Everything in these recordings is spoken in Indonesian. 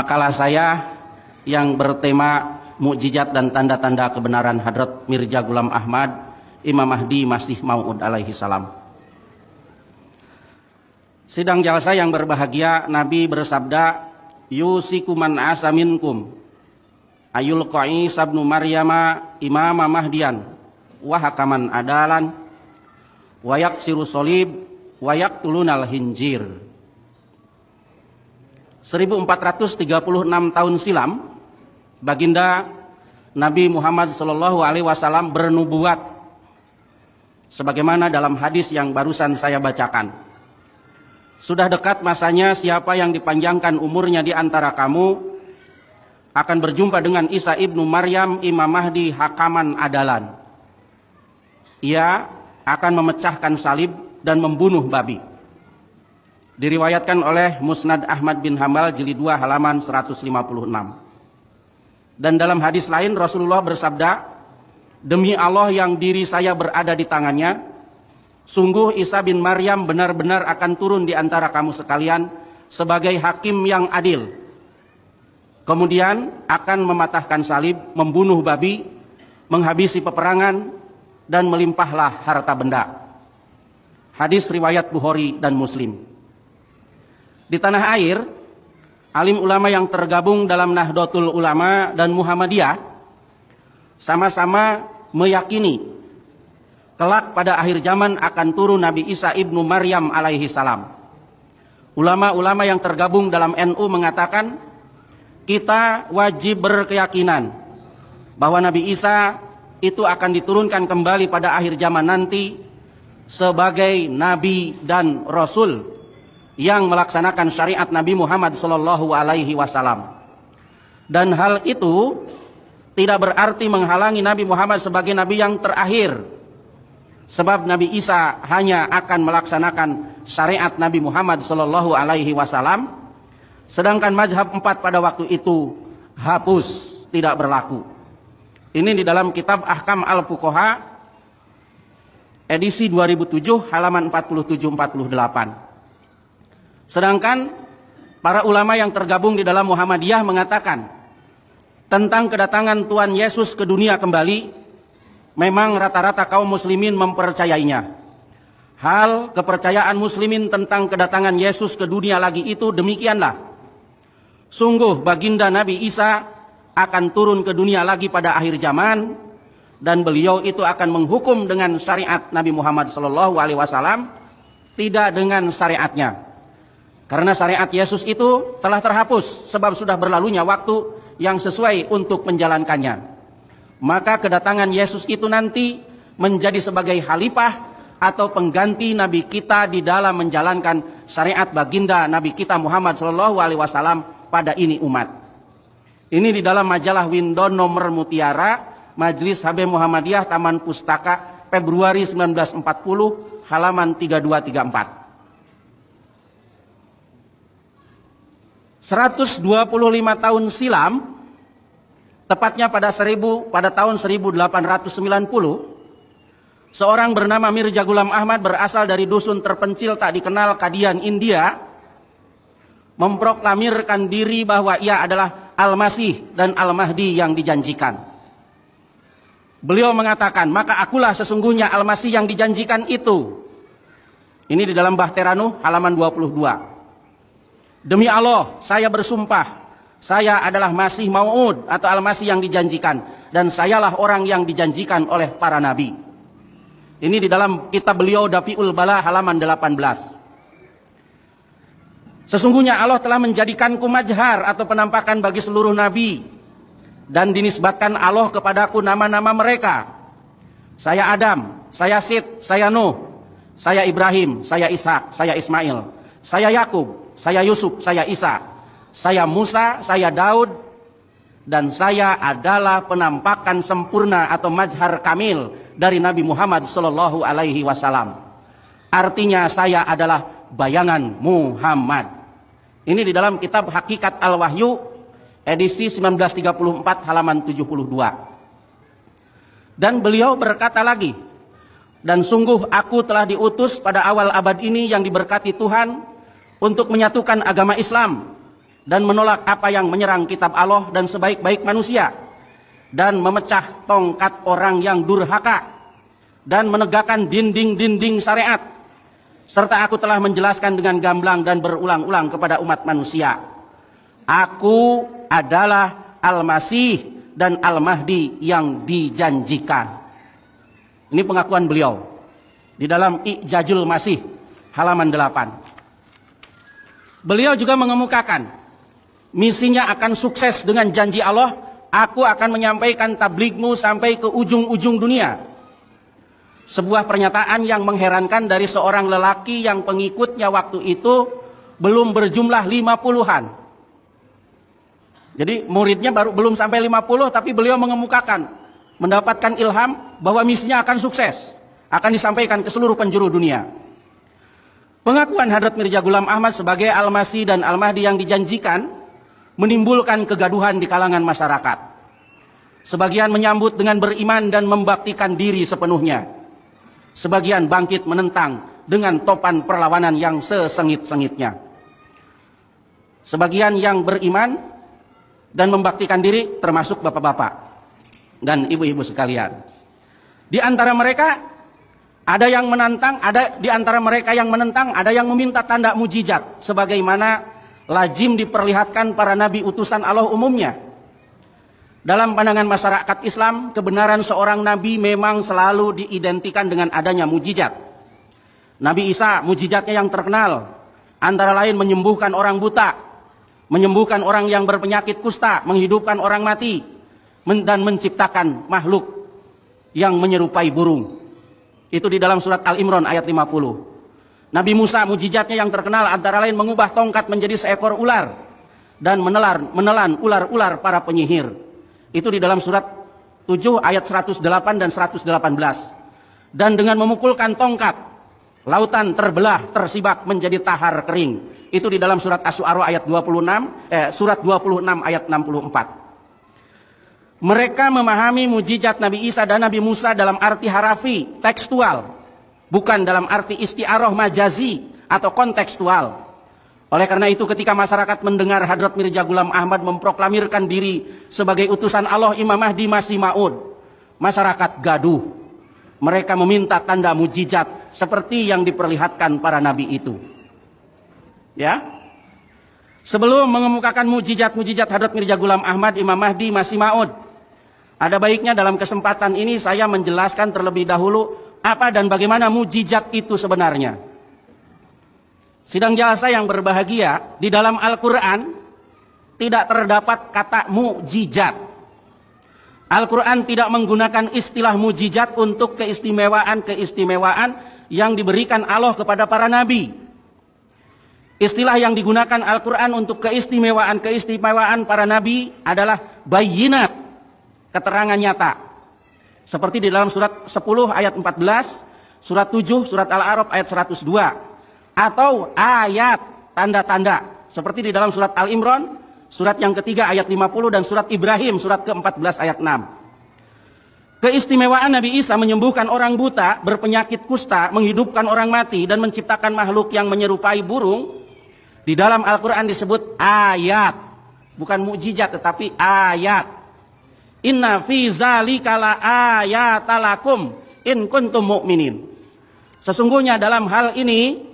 Makalah saya yang bertema mukjizat dan tanda-tanda kebenaran Hadrat Mirza Ghulam Ahmad, Imam Mahdi Masih Maud alaihi salam. Sidang jalsa yang berbahagia, Nabi bersabda, "Yusiku man asa minkum ayul qais ibnu Maryama imama mahdian wa hakaman adalan wa yaksiru solib wa yaktulunal hinjir." 1436 tahun silam, baginda Nabi Muhammad SAW bernubuat sebagaimana dalam hadis yang barusan saya bacakan. Sudah dekat masanya siapa yang dipanjangkan umurnya di antara kamu akan berjumpa dengan Isa ibnu Maryam Imam Mahdi hakaman adalan. Ia akan memecahkan salib dan membunuh babi. Diriwayatkan oleh Musnad Ahmad bin Hambal jilid 2 halaman 156. Dan dalam hadis lain Rasulullah bersabda, "Demi Allah yang diri saya berada di tangannya, sungguh Isa bin Maryam benar-benar akan turun di antara kamu sekalian sebagai hakim yang adil. Kemudian akan mematahkan salib, membunuh babi, menghabisi peperangan, dan melimpahlah harta benda." Hadis riwayat Bukhari dan Muslim. Di tanah air, alim ulama yang tergabung dalam Nahdlatul Ulama dan Muhammadiyah sama-sama meyakini kelak pada akhir zaman akan turun Nabi Isa ibnu Maryam alaihi salam. Ulama-ulama yang tergabung dalam NU mengatakan, kita wajib berkeyakinan bahwa Nabi Isa itu akan diturunkan kembali pada akhir zaman nanti sebagai Nabi dan Rasul yang melaksanakan syariat Nabi Muhammad sallallahu alaihi wasallam. Dan hal itu tidak berarti menghalangi Nabi Muhammad sebagai nabi yang terakhir. Sebab Nabi Isa hanya akan melaksanakan syariat Nabi Muhammad sallallahu alaihi wasallam, sedangkan mazhab 4 pada waktu itu hapus, tidak berlaku. Ini di dalam kitab Ahkam Al-Fuqaha edisi 2007 halaman 47-48. Sedangkan para ulama yang tergabung di dalam Muhammadiyah mengatakan tentang kedatangan Tuhan Yesus ke dunia kembali, memang rata-rata kaum muslimin mempercayainya. Hal kepercayaan muslimin tentang kedatangan Yesus ke dunia lagi itu demikianlah. Sungguh baginda Nabi Isa akan turun ke dunia lagi pada akhir zaman, dan beliau itu akan menghukum dengan syariat Nabi Muhammad SAW, tidak dengan syariatnya. Karena syariat Yesus itu telah terhapus sebab sudah berlalunya waktu yang sesuai untuk menjalankannya. Maka kedatangan Yesus itu nanti menjadi sebagai khalifah atau pengganti Nabi kita di dalam menjalankan syariat baginda Nabi kita Muhammad SAW pada ini umat. Ini di dalam majalah Windon nomor Mutiara, Majelis Habib Muhammadiyah Taman Pustaka, Februari 1940, halaman 3234. 125 tahun silam, tepatnya pada tahun 1890, seorang bernama Mirza Ghulam Ahmad berasal dari dusun terpencil tak dikenal Kadian, India, memproklamirkan diri bahwa ia adalah Al-Masih dan Al-Mahdi yang dijanjikan. Beliau mengatakan, "Maka akulah sesungguhnya Al-Masih yang dijanjikan itu." Ini di dalam Bahteranu halaman 22. "Demi Allah, saya bersumpah, saya adalah Masih Maud atau Al-Masih yang dijanjikan, dan sayalah orang yang dijanjikan oleh para nabi." Ini di dalam kitab beliau Dafi'ul Bala halaman 18. "Sesungguhnya Allah telah menjadikanku majhar atau penampakan bagi seluruh nabi, dan dinisbatkan Allah kepadaku nama-nama mereka. Saya Adam, saya Sid, saya Nuh, saya Ibrahim, saya Ishak, saya Ismail, saya Yakub, saya Yusuf, saya Isa, saya Musa, saya Daud, dan saya adalah penampakan sempurna atau majhar kamil dari Nabi Muhammad sallallahu alaihi wasallam. Artinya saya adalah bayangan Muhammad." Ini di dalam kitab Hakikat Al-Wahyu edisi 1934 halaman 72. Dan beliau berkata lagi, "Dan sungguh aku telah diutus pada awal abad ini yang diberkati Tuhan untuk menyatukan agama Islam dan menolak apa yang menyerang kitab Allah dan sebaik-baik manusia, dan memecah tongkat orang yang durhaka, dan menegakkan dinding-dinding syariat, serta aku telah menjelaskan dengan gamblang dan berulang-ulang kepada umat manusia, aku adalah Al-Masih dan Al-Mahdi yang dijanjikan. Ini pengakuan beliau di dalam I'jazul Masih halaman 8. Beliau juga mengemukakan misinya akan sukses dengan janji Allah, aku akan menyampaikan tabligmu sampai ke ujung-ujung dunia. Sebuah pernyataan yang mengherankan dari seorang lelaki yang pengikutnya waktu itu belum berjumlah 50-an. Jadi muridnya belum sampai 50, tapi beliau mengemukakan, mendapatkan ilham bahwa misinya akan sukses, akan disampaikan ke seluruh penjuru dunia. Pengakuan Hadrat Mirza Ghulam Ahmad sebagai Al-Masih dan Al-Mahdi yang dijanjikan menimbulkan kegaduhan di kalangan masyarakat. Sebagian menyambut dengan beriman dan membaktikan diri sepenuhnya. Sebagian bangkit menentang dengan topan perlawanan yang sesengit-sengitnya. Sebagian yang beriman dan membaktikan diri termasuk bapak-bapak dan ibu-ibu sekalian. Di antara mereka ada yang menantang, ada di antara mereka yang menentang, ada yang meminta tanda mujizat sebagaimana lazim diperlihatkan para nabi utusan Allah umumnya. Dalam pandangan masyarakat Islam, kebenaran seorang nabi memang selalu diidentikan dengan adanya mujizat. Nabi Isa, mujizatnya yang terkenal antara lain menyembuhkan orang buta, menyembuhkan orang yang berpenyakit kusta, menghidupkan orang mati, dan menciptakan makhluk yang menyerupai burung. Itu di dalam surat Al-Imran ayat 50. Nabi Musa, mujizatnya yang terkenal antara lain mengubah tongkat menjadi seekor ular dan menelan ular-ular para penyihir. Itu di dalam surat 7 ayat 108 dan 118. Dan dengan memukulkan tongkat, lautan terbelah, tersibak menjadi tahar kering. Itu di dalam surat Asy-Syu'ara ayat 26, surat 26 ayat 64. Mereka memahami mujizat Nabi Isa dan Nabi Musa dalam arti harafi, tekstual, bukan dalam arti isti'arah majazi atau kontekstual. Oleh karena itu ketika masyarakat mendengar Hadrat Mirza Ghulam Ahmad memproklamirkan diri sebagai utusan Allah Imam Mahdi Masih Maud, masyarakat gaduh. Mereka meminta tanda mujizat seperti yang diperlihatkan para nabi itu. Ya. Sebelum mengemukakan mujizat-mujizat Hadrat Mirza Ghulam Ahmad Imam Mahdi Masih Maud, ada baiknya dalam kesempatan ini saya menjelaskan terlebih dahulu apa dan bagaimana mujizat itu sebenarnya. Sidang jalasa yang berbahagia, di dalam Al-Quran tidak terdapat kata mujizat. Al-Quran tidak menggunakan istilah mujizat untuk keistimewaan-keistimewaan yang diberikan Allah kepada para nabi. Istilah yang digunakan Al-Quran untuk keistimewaan-keistimewaan para nabi adalah bayyinat, keterangan nyata. Seperti di dalam surat 10 ayat 14, surat 7, surat Al-A'raf ayat 102. Atau ayat tanda-tanda. Seperti di dalam surat Al-Imran, surat yang ketiga ayat 50 dan surat Ibrahim, surat ke-14 ayat 6. Keistimewaan Nabi Isa menyembuhkan orang buta, berpenyakit kusta, menghidupkan orang mati, dan menciptakan makhluk yang menyerupai burung. Di dalam Al-Quran disebut ayat. Bukan mukjizat tetapi ayat. Inna fi zalika la ayatalakum in kuntum mu'minin. Sesungguhnya dalam hal ini,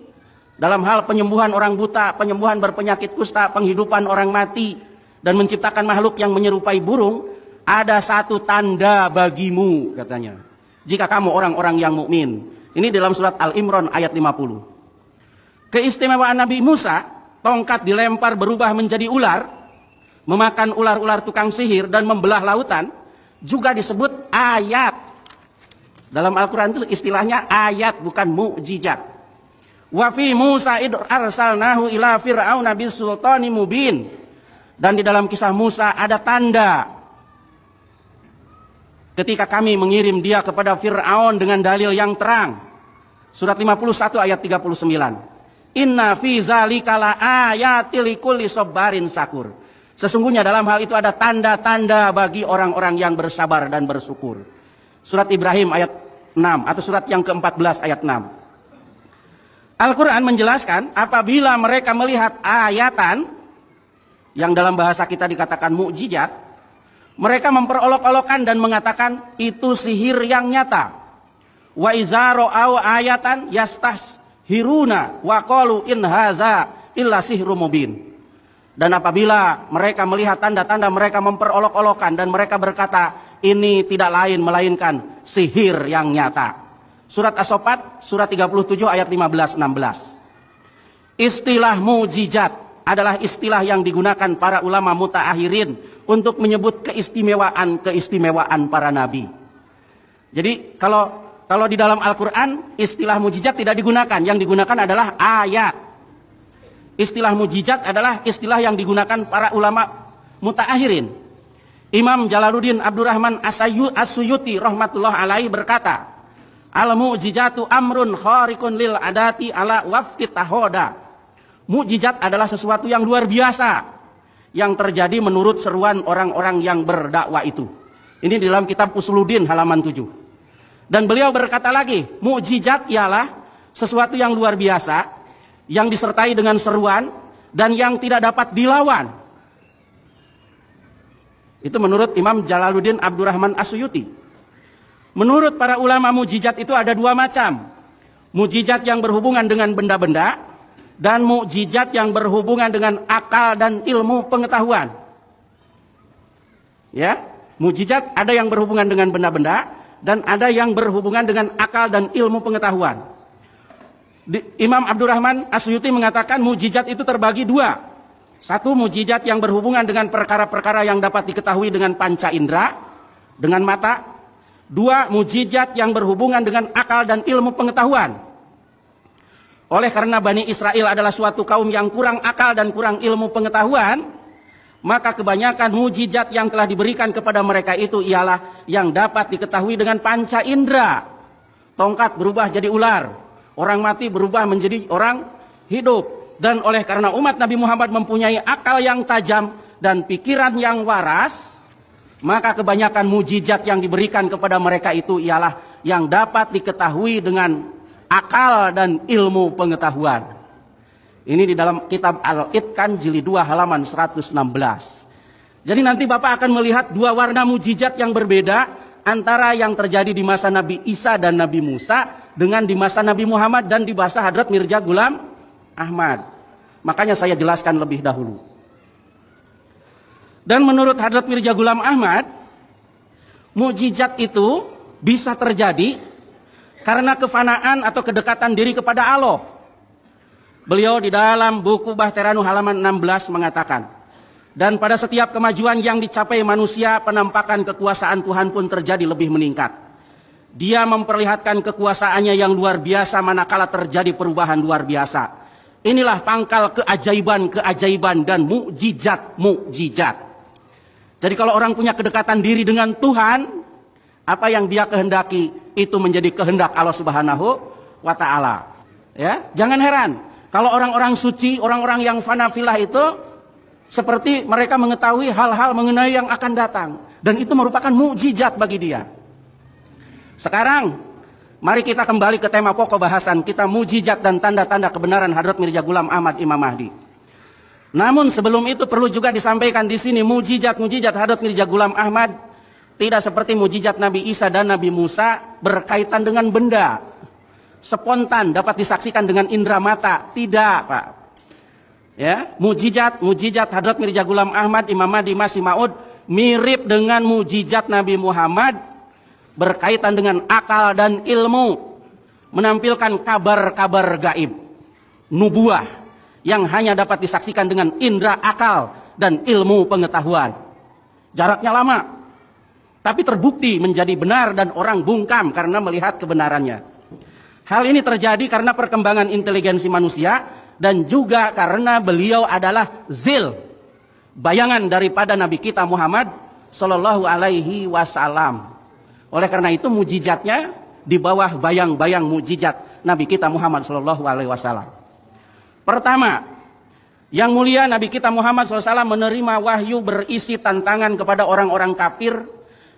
dalam hal penyembuhan orang buta, penyembuhan berpenyakit kusta, penghidupan orang mati, dan menciptakan makhluk yang menyerupai burung, ada satu tanda bagimu, katanya. Jika kamu orang-orang yang mukmin. Ini dalam surat Al-Imran ayat 50. Keistimewaan Nabi Musa, tongkat dilempar berubah menjadi ular, memakan ular-ular tukang sihir dan membelah lautan, juga disebut ayat. Dalam Al-Quran itu istilahnya ayat, bukan mukjizat. Wa fi Musa id arsalnahu ila fir'auna bisultani mubin. Dan di dalam kisah Musa ada tanda. Ketika kami mengirim dia kepada Fir'aun dengan dalil yang terang. Surat 51 ayat 39. Inna fi zalika la ayatil likulli sabarin sakur. Sesungguhnya dalam hal itu ada tanda-tanda bagi orang-orang yang bersabar dan bersyukur. Surat Ibrahim ayat 6 atau surat yang ke-14 ayat 6. Al-Quran menjelaskan apabila mereka melihat ayatan, yang dalam bahasa kita dikatakan mukjizat, mereka memperolok-olokkan dan mengatakan itu sihir yang nyata. Wa iza ra'au ayatan yastashiruna wa qalu in haza illa sihrun mubin. Dan apabila mereka melihat tanda-tanda, mereka memperolok-olokkan dan mereka berkata, ini tidak lain melainkan sihir yang nyata. Surat As-Saffat, surat 37 ayat 15-16. Istilah mukjizat adalah istilah yang digunakan para ulama mutaakhirin untuk menyebut keistimewaan para nabi. Jadi kalau di dalam Al-Quran istilah mukjizat tidak digunakan, yang digunakan adalah ayat. Istilah mukjizat adalah istilah yang digunakan para ulama mutaakhirin. Imam Jalaluddin Abdurrahman As-Suyuti rahmatullah alaihi berkata, al-mukjizatu amrun khariqun lil adati ala wafqi tahoda. Mukjizat adalah sesuatu yang luar biasa yang terjadi menurut seruan orang-orang yang berdakwah itu. Ini di dalam kitab Usuluddin halaman 7. Dan beliau berkata lagi, mukjizat ialah sesuatu yang luar biasa yang disertai dengan seruan dan yang tidak dapat dilawan. Itu menurut Imam Jalaluddin Abdurrahman As-Suyuti. Menurut para ulama mukjizat itu ada dua macam. Mukjizat yang berhubungan dengan benda-benda dan mukjizat yang berhubungan dengan akal dan ilmu pengetahuan. Ya, mukjizat ada yang berhubungan dengan benda-benda dan ada yang berhubungan dengan akal dan ilmu pengetahuan. Imam Abdurrahman As-Suyuti mengatakan mukjizat itu terbagi dua. Satu, mukjizat yang berhubungan dengan perkara-perkara yang dapat diketahui dengan panca indera, dengan mata. Dua, mukjizat yang berhubungan dengan akal dan ilmu pengetahuan. Oleh karena Bani Israel adalah suatu kaum yang kurang akal dan kurang ilmu pengetahuan, maka kebanyakan mukjizat yang telah diberikan kepada mereka itu ialah yang dapat diketahui dengan panca indera. Tongkat berubah jadi ular. Orang mati berubah menjadi orang hidup. Dan oleh karena umat Nabi Muhammad mempunyai akal yang tajam dan pikiran yang waras, maka kebanyakan mukjizat yang diberikan kepada mereka itu ialah yang dapat diketahui dengan akal dan ilmu pengetahuan. Ini di dalam kitab Al-Itqan jilid 2 halaman 116. Jadi nanti Bapak akan melihat dua warna mukjizat yang berbeda antara yang terjadi di masa Nabi Isa dan Nabi Musa dengan di masa Nabi Muhammad dan di masa Hadrat Mirza Ghulam Ahmad. Makanya saya jelaskan lebih dahulu. Dan menurut Hadrat Mirza Ghulam Ahmad, mukjizat itu bisa terjadi karena kefanaan atau kedekatan diri kepada Allah. Beliau di dalam buku Bahteranu halaman 16 mengatakan, dan pada setiap kemajuan yang dicapai manusia, penampakan kekuasaan Tuhan pun terjadi lebih meningkat. Dia memperlihatkan kekuasaannya yang luar biasa manakala terjadi perubahan luar biasa. Inilah pangkal keajaiban-keajaiban dan mukjizat-mukjizat. Jadi kalau orang punya kedekatan diri dengan Tuhan, apa yang dia kehendaki itu menjadi kehendak Allah Subhanahu wa Ta'ala. Ya, jangan heran kalau orang-orang suci, orang-orang yang fana filah itu seperti mereka mengetahui hal-hal mengenai yang akan datang, dan itu merupakan mukjizat bagi dia. Sekarang, mari kita kembali ke tema pokok bahasan kita, mukjizat dan tanda-tanda kebenaran Hadrat Mirza Ghulam Ahmad Imam Mahdi. Namun sebelum itu perlu juga disampaikan di sini mukjizat-mukjizat Hadrat Mirza Ghulam Ahmad tidak seperti mukjizat Nabi Isa dan Nabi Musa berkaitan dengan benda. Spontan dapat disaksikan dengan indera mata, tidak, Pak. Ya, mukjizat Hadrat Mirza Ghulam Ahmad Imam Mahdi Masih Maud mirip dengan mukjizat Nabi Muhammad, berkaitan dengan akal dan ilmu, menampilkan kabar-kabar gaib, nubuah yang hanya dapat disaksikan dengan indera akal dan ilmu pengetahuan. Jaraknya lama, tapi terbukti menjadi benar dan orang bungkam karena melihat kebenarannya. Hal ini terjadi karena perkembangan inteligensi manusia dan juga karena beliau adalah zil, bayangan daripada Nabi kita Muhammad Sallallahu Alaihi Wasallam. Oleh karena itu mukjizatnya di bawah bayang-bayang mukjizat Nabi kita Muhammad Sallallahu Alaihi Wasallam. Pertama, yang mulia Nabi kita Muhammad SAW menerima wahyu berisi tantangan kepada orang-orang kafir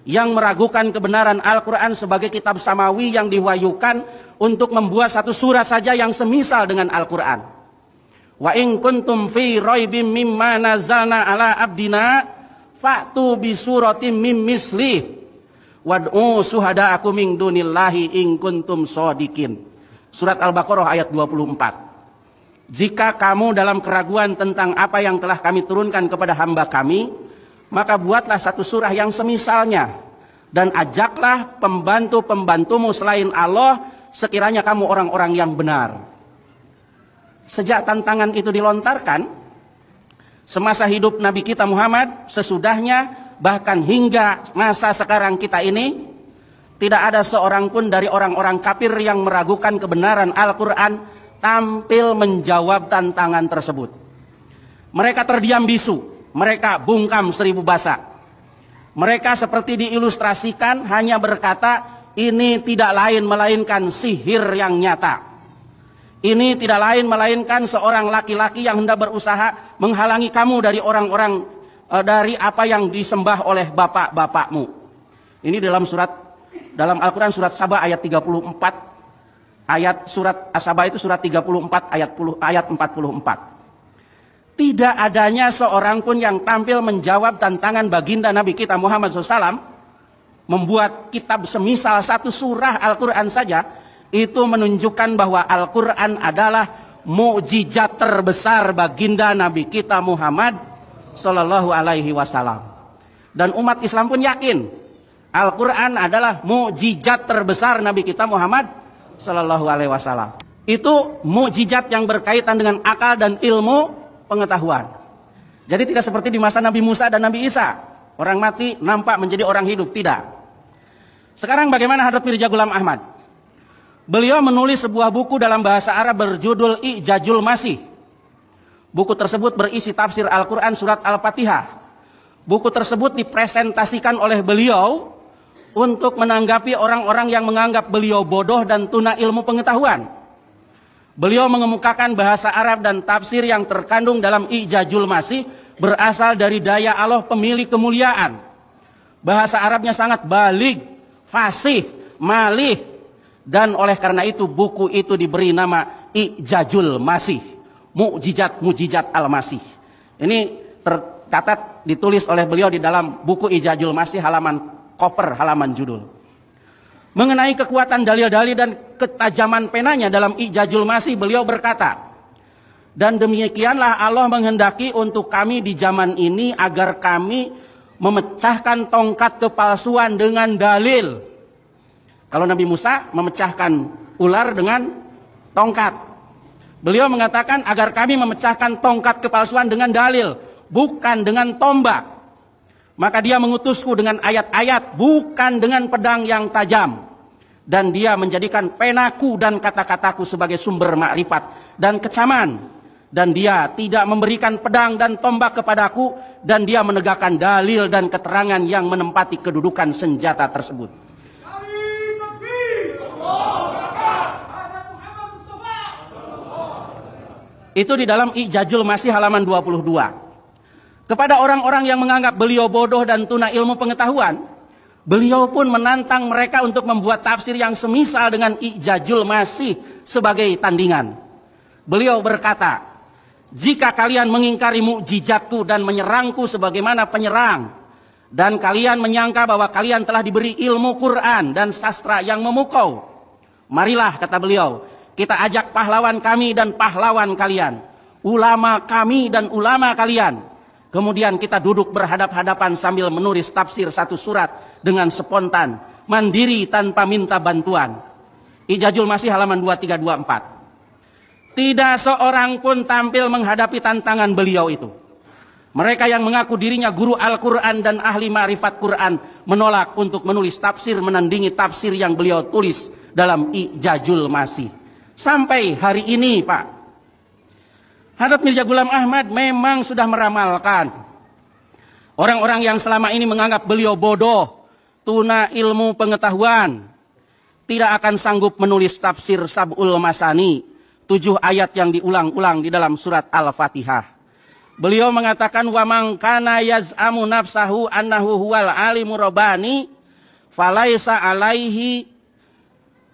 yang meragukan kebenaran Al-Quran sebagai kitab samawi yang diwahyukan untuk membuat satu surah saja yang semisal dengan Al-Quran. Wa in kuntum fi raibim mimma nazalna ala abdina fa'tu bi suratim mim mislih wad'u suhada'akum min dunillahi in kuntum shadiqin. Surat Al-Baqarah ayat 24. Jika kamu dalam keraguan tentang apa yang telah kami turunkan kepada hamba kami, maka buatlah satu surah yang semisalnya dan ajaklah pembantu-pembantumu selain Allah sekiranya kamu orang-orang yang benar. Sejak tantangan itu dilontarkan, semasa hidup Nabi kita Muhammad, sesudahnya, bahkan hingga masa sekarang kita ini, tidak ada seorang pun dari orang-orang kafir yang meragukan kebenaran Al-Quran tampil menjawab tantangan tersebut. Mereka terdiam bisu, mereka bungkam seribu bahasa. Mereka seperti diilustrasikan hanya berkata, ini tidak lain melainkan sihir yang nyata. Ini tidak lain melainkan seorang laki-laki yang hendak berusaha menghalangi kamu dari orang-orang dari apa yang disembah oleh bapak-bapakmu. Ini dalam Al-Quran surat Saba ayat 34, ayat surat As-Saba itu surat 34 ayat 44. Tidak adanya seorang pun yang tampil menjawab tantangan baginda Nabi kita Muhammad SAW membuat kitab semisal satu surah Al-Quran saja. Itu menunjukkan bahwa Al-Quran adalah mukjizat terbesar baginda Nabi kita Muhammad Sallallahu Alaihi Wasallam. Dan umat Islam pun yakin Al-Quran adalah mukjizat terbesar Nabi kita Muhammad Sallallahu Alaihi Wasallam. Itu mukjizat yang berkaitan dengan akal dan ilmu pengetahuan. Jadi tidak seperti di masa Nabi Musa dan Nabi Isa, orang mati nampak menjadi orang hidup, tidak. Sekarang bagaimana Hadrat Mirza Ghulam Ahmad? Beliau menulis sebuah buku dalam bahasa Arab berjudul I'jazul Masih. Buku tersebut berisi tafsir Al-Quran surat Al-Fatihah. Buku tersebut dipresentasikan oleh beliau untuk menanggapi orang-orang yang menganggap beliau bodoh dan tuna ilmu pengetahuan. Beliau mengemukakan bahasa Arab dan tafsir yang terkandung dalam I'jazul Masih berasal dari daya Allah pemilik kemuliaan. Bahasa Arabnya sangat baligh, fasih, malih. Dan oleh karena itu buku itu diberi nama I'jazul Masih, mukjizat Al-Masih. Ini tercatat ditulis oleh beliau di dalam buku I'jazul Masih halaman cover, halaman judul. Mengenai kekuatan dalil-dalil dan ketajaman penanya dalam I'jazul Masih, beliau berkata, dan demikianlah Allah menghendaki untuk kami di zaman ini agar kami memecahkan tongkat kepalsuan dengan dalil. Kalau Nabi Musa memecahkan ular dengan tongkat. Beliau mengatakan agar kami memecahkan tongkat kepalsuan dengan dalil, bukan dengan tombak. Maka dia mengutusku dengan ayat-ayat, bukan dengan pedang yang tajam. Dan dia menjadikan penaku dan kata-kataku sebagai sumber makrifat dan kecaman. Dan dia tidak memberikan pedang dan tombak kepadaku, dan dia menegakkan dalil dan keterangan yang menempati kedudukan senjata tersebut. Itu di dalam I'jazul Masih halaman 22. Kepada orang-orang yang menganggap beliau bodoh dan tuna ilmu pengetahuan, beliau pun menantang mereka untuk membuat tafsir yang semisal dengan I'jazul Masih sebagai tandingan. Beliau berkata, jika kalian mengingkari mukjizatku dan menyerangku sebagaimana penyerang, dan kalian menyangka bahwa kalian telah diberi ilmu Quran dan sastra yang memukau, marilah, kata beliau, kita ajak pahlawan kami dan pahlawan kalian, ulama kami dan ulama kalian. Kemudian kita duduk berhadap-hadapan sambil menulis tafsir satu surat dengan spontan, mandiri tanpa minta bantuan. I'jazul Masih halaman 2324. Tidak seorang pun tampil menghadapi tantangan beliau itu. Mereka yang mengaku dirinya guru Al-Quran dan ahli ma'rifat Quran menolak untuk menulis tafsir menandingi tafsir yang beliau tulis dalam I'jazul Masih. Sampai hari ini, Pak, Hadrat Mirza Ghulam Ahmad memang sudah meramalkan orang-orang yang selama ini menganggap beliau bodoh, tuna ilmu pengetahuan, tidak akan sanggup menulis tafsir Sab'ul Masani, 7 ayat yang diulang-ulang di dalam surat Al-Fatihah. Beliau mengatakan, wa man kana yaz'amu nafsahu annahu huwal alimu rabbani falaisa alaihi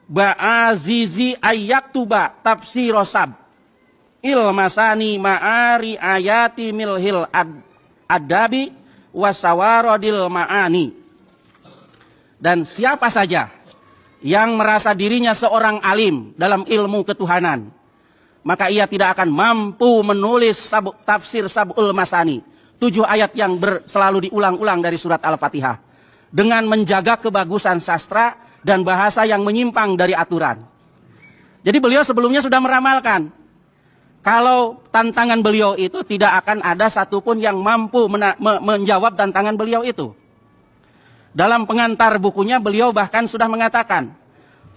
ba'azizi ayyaktuba tafsirosab ilmasani ma'ari ayati milhil adabi wasawarodil ma'ani. Dan siapa saja yang merasa dirinya seorang alim dalam ilmu ketuhanan, maka ia tidak akan mampu menulis tafsir Sab'ul Masani, 7 ayat yang selalu diulang-ulang dari surat Al-Fatihah, dengan menjaga kebagusan sastra dan bahasa yang menyimpang dari aturan. Jadi beliau sebelumnya sudah meramalkan, kalau tantangan beliau itu tidak akan ada satupun yang mampu menjawab tantangan beliau itu. Dalam pengantar bukunya beliau bahkan sudah mengatakan,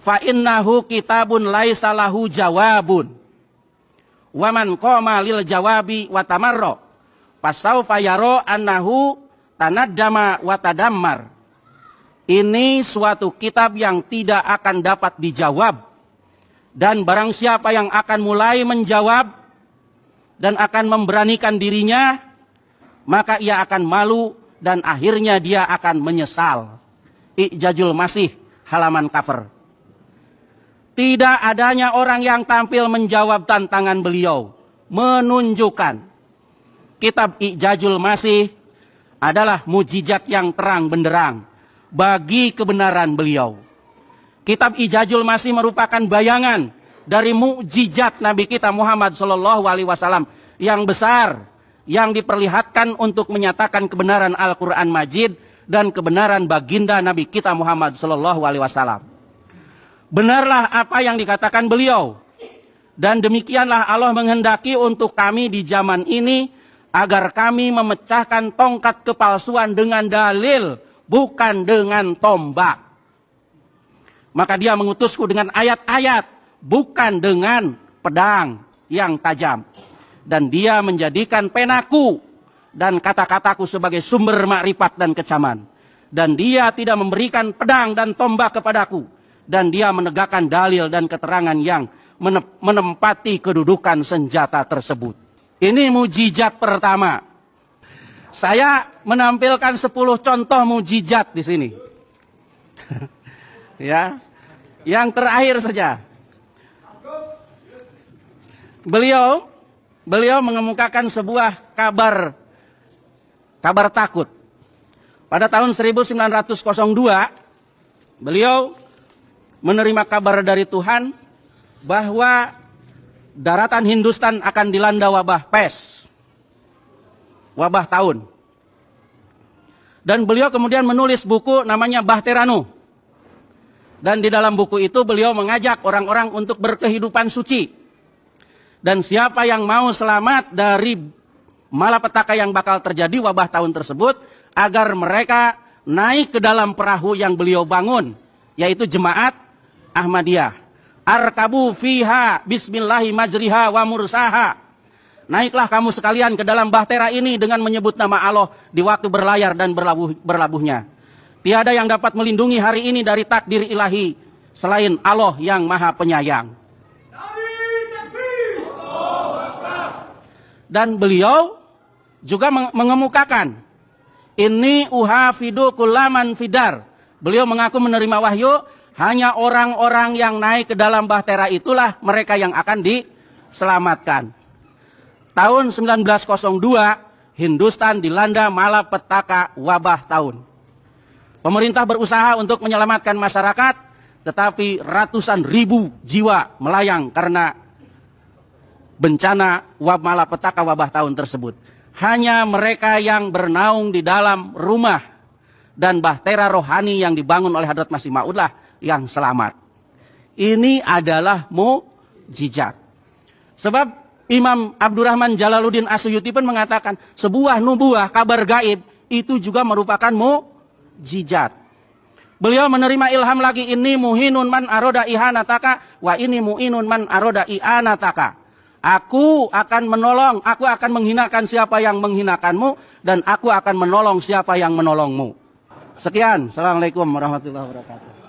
fa innahu kitabun laisa lahu jawabun. Wa man qama lil jawabi wa tamarra fasaufa yara annahu tanaddama wa tadammar. Ini suatu kitab yang tidak akan dapat dijawab, dan barang siapa yang akan mulai menjawab dan akan memberanikan dirinya, maka ia akan malu dan akhirnya dia akan menyesal. I'jazul Masih halaman cover. Tidak adanya orang yang tampil menjawab tantangan beliau menunjukkan kitab I'jazul Masih adalah mukjizat yang terang benderang bagi kebenaran beliau. Kitab I'jazul Masih merupakan bayangan dari mukjizat Nabi kita Muhammad SAW yang besar, yang diperlihatkan untuk menyatakan kebenaran Al-Quran Majid dan kebenaran baginda Nabi kita Muhammad SAW. Benarlah apa yang dikatakan beliau, dan demikianlah Allah menghendaki untuk kami di zaman ini, agar kami memecahkan tongkat kepalsuan dengan dalil, bukan dengan tombak. Maka dia mengutusku dengan ayat-ayat, bukan dengan pedang yang tajam. Dan dia menjadikan penaku dan kata-kataku sebagai sumber makrifat dan kecaman. Dan dia tidak memberikan pedang dan tombak kepadaku. Dan dia menegakkan dalil dan keterangan yang menempati kedudukan senjata tersebut. Ini mukjizat pertama. Saya menampilkan 10 contoh mukjizat di sini. Ya. Yang terakhir saja. Beliau mengemukakan sebuah kabar takut. Pada tahun 1902, beliau menerima kabar dari Tuhan bahwa daratan Hindustan akan dilanda wabah pes, wabah tahun. Dan beliau kemudian menulis buku namanya Bahteranu. Dan di dalam buku itu beliau mengajak orang-orang untuk berkehidupan suci. Dan siapa yang mau selamat dari malapetaka yang bakal terjadi wabah tahun tersebut, agar mereka naik ke dalam perahu yang beliau bangun, yaitu jemaat Ahmadiyah. Arkabu fiha bismillahi majriha wa mursaha. Naiklah kamu sekalian ke dalam bahtera ini dengan menyebut nama Allah di waktu berlayar dan berlabuhnya. Tiada yang dapat melindungi hari ini dari takdir ilahi selain Allah yang Maha Penyayang. Dan beliau juga mengemukakan, ini uhafidu kullaman fidar. Beliau mengaku menerima wahyu, hanya orang-orang yang naik ke dalam bahtera itulah mereka yang akan diselamatkan. Tahun 1902, Hindustan dilanda malapetaka wabah tahun. Pemerintah berusaha untuk menyelamatkan masyarakat, tetapi ratusan ribu jiwa melayang karena bencana malapetaka wabah tahun tersebut. Hanya mereka yang bernaung di dalam rumah dan bahtera rohani yang dibangun oleh Hadrat Masih Maud-lah yang selamat. Ini adalah mukjizat. Sebab Imam Abdurrahman Jalaluddin Asyuyuti pun mengatakan, sebuah nubuah kabar gaib itu juga merupakan mukjizat. Beliau menerima ilham lagi, ini muhinun man aroda ihanataka wa ini muinun man aroda i'anataka. Aku akan menolong, aku akan menghinakan siapa yang menghinakanmu, dan aku akan menolong siapa yang menolongmu. Sekian, Assalamualaikum warahmatullahi wabarakatuh.